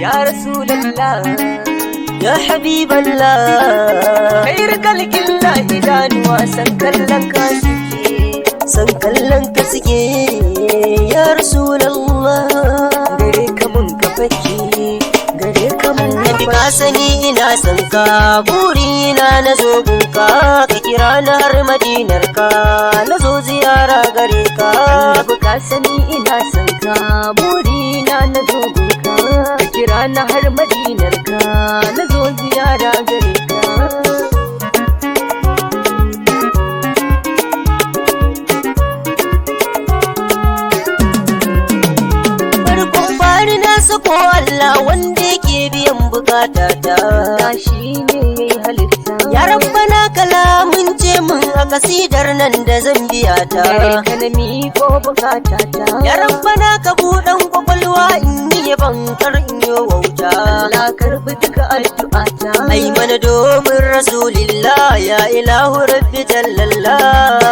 يا رسول الله يا حبيب الله خير خلق الله إدانوا سنكلنك suke ya Rasulallah gare ka mun ka fake gare ka mun nabi ka sani ina son ka burina na zo gunka ka kira na har madinar ka na zo ziyara gare ka nabi ka sani ina son ka burina na zo gunka ka kira na har madinar ka na zo ziyara gare ka ko Allah wanda yake biyan bukatata shi ne yayi halitta ya rabbana kalamun ce mun a kasidar nan da zan biya ta ka na miƙo bukatata ya rabbana ka buɗan kwakwalwa in yi bankar in yi wauta Allah karbi duka addu'ata ai mana domin rasulillah ya ilahu rabbi jallallah